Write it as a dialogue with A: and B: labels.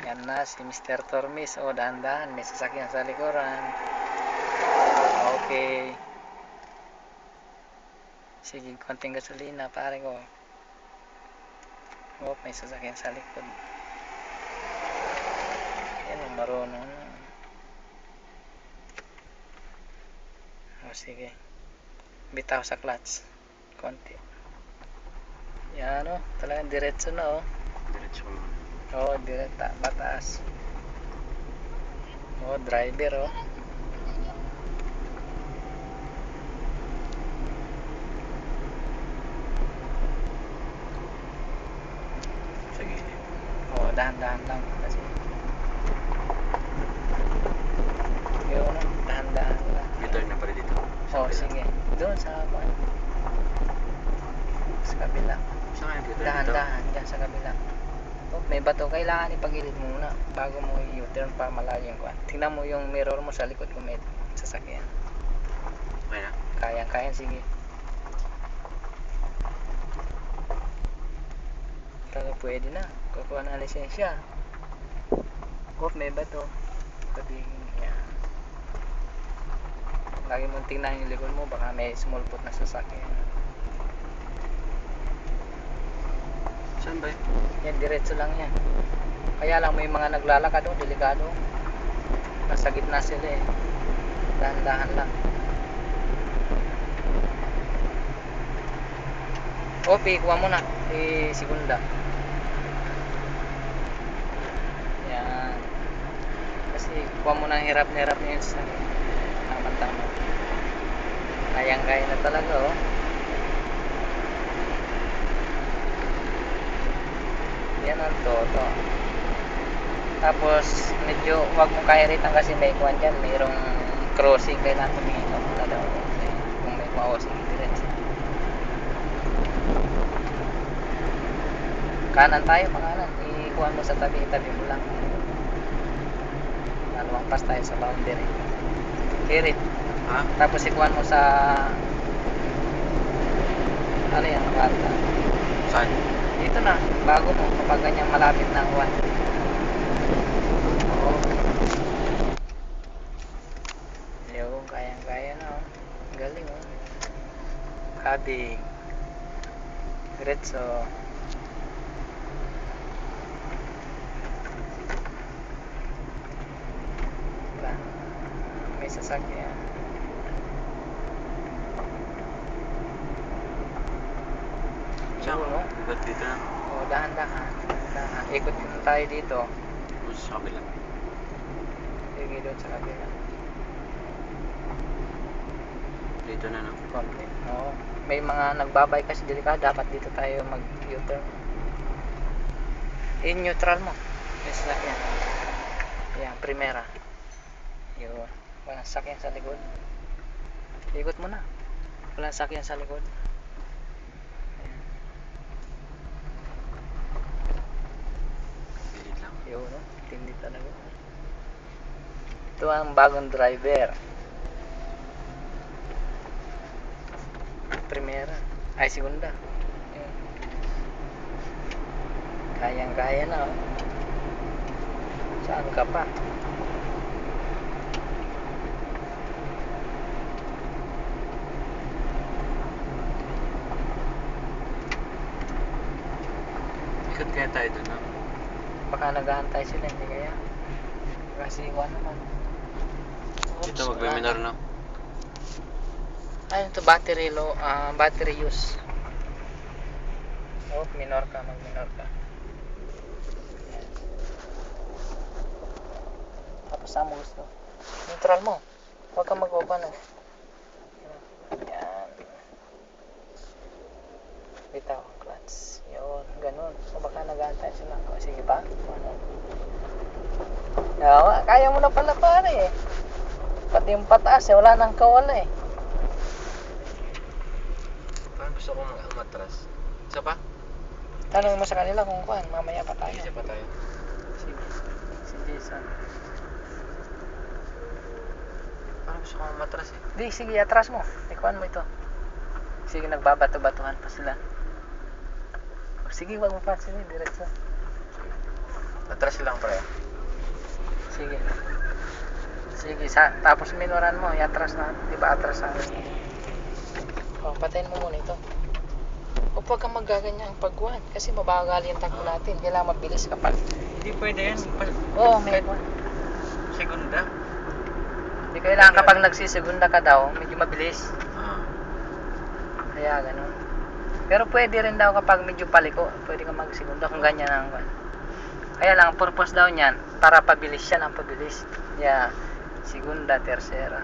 A: Yan na si Mr. Tormis. O, dahan-dahan. May sasakyan sa likuran. Okay. Sige, konting gasolina, pare ko. Oh, may sasakyan sa likod. Yan ang marunong na. O, sige. Bitaw sa clutch. Konti. Yan o. Talagang diretso na o.
B: Diretso mo.
A: Oo, direkta. Bataas. O, driver o.
B: Sige.
A: O, dahan-dahan lang. Kasi yun o. Dahan-dahan lang.
B: Dito na pala dito.
A: O, sige. Doon sa kuwan. Sa kabila.
B: Saan kaya dito?
A: Dahan-dahan. Diyan sa kabila. Oh, may bato. Kailangan ipagilid mo muna bago mo i-U-turn para malayo yung kuwan. Tingnan mo yung mirror mo sa likod kung may sasakyan.
B: Okay na?
A: Kayang-kayang. Sige. Talaga pwede na. Kukuha ng lisensya. Oh, may bato. Sabihin yan. Lagi mong tingnan yung likod mo. Baka may small foot na sasakyan.
B: Saan ba yun?
A: Yan, diretso lang yan. Kaya lang may mga naglalakad o, delikado. Nasa gitna sila eh. Dahan-dahan lang. O, kuha mo na. Segunda. Yan. Kasi kuha mo na hirap na hirap na yun sa tama-tama. Kayang-kaya na talaga oh. Yan ang toto. Tapos medyo wag mo kahiritan kasi may kuwan dyan, mayroong crossing, kailangan tumingin ka muna daw kung may crossing diretso. Kanan tayo, pangalan ikuhan mo sa tabi mo lang. Lumampas tayo sa boundary, hirit.
B: Ha?
A: Tapos ikuhan mo sa ano yan, kwarta.
B: Saan?
A: Dito na, bago mo kapag ganyan malapit na ang kuwan. Yung kayang-kaya na oh. Galing oh. Kabig. Diretso. Wala. May sasakyan.
B: Saan
A: Yun,
B: ka?
A: oh.
B: Ba't dito na?
A: O, dahan-dahan. Dahan. Ikot tayo dito.
B: Mas sa kabila.
A: Sige doon sa kabila.
B: Dito na no?
A: Konti. Oo. May mga nagbabay kasi delikado. Dapat dito tayo mag-U-turn. I-neutral mo. May sasakyan. Yan, primera. Yun. Walang sasakyan sa likod. Ikot mo na. Walang sasakyan sa likod.
B: Pilit lang.
A: Yun, no? Tindi talaga. Ito ang bagong driver. Primera. Ay, segunda. Yun. Kayang-kaya na, oh. Saan ka pa?
B: Ikot kaya tayo doon no?
A: Baka nag-aantay sila, hindi kaya? Kasi iwan naman. Oops,
B: Dito magbe-minor no?
A: Ayun to, battery low, battery use. Oh, minor ka, mag-minor ka. Yan. Tapos saan mo gusto? Neutral mo. Huwag kang mag-open eh. Yan. Bitaw ang clutch. Yun, ganun. So baka nag-aantay sila. O, sige pa. Ano? Kaya mo na pala pare eh. Pati yung pataas eh, wala nang kawala eh.
B: Parang gusto kong umatras. Isa pa?
A: Tanong mo sa kanila kung kuhan, mamaya pa tayo.
B: Isa pa tayo.
A: Sige. Si Jason.
B: Parang gusto kong umatras eh.
A: Di, sige, atras mo. Ikuhan mo ito. Sige, nagbabato-batuhan pa sila. O, sige, wag mo pa. Sige, diretso.
B: Atras atras lang pre.
A: Sige. Sige, tapos minuran mo, i-atras na. Di ba atras na? O, patayin mo muna ito. O huwag kang magaganyan ang pagkuhan. Kasi mabagal yung takbo natin. Kailangan mabilis kapag...
B: Hindi pwede yan.
A: Oo, may kuhan.
B: Segunda.
A: Hindi kailangan kapag nagsisegunda ka daw, medyo mabilis.
B: Ah.
A: Kaya ganun. Pero pwede rin daw kapag medyo paliko. Pwede ka magsegunda kung ganyan ang kuhan. Kaya lang, purpose daw niyan, para pabilis siya ng pabilis. Yeah. Segunda, tercera.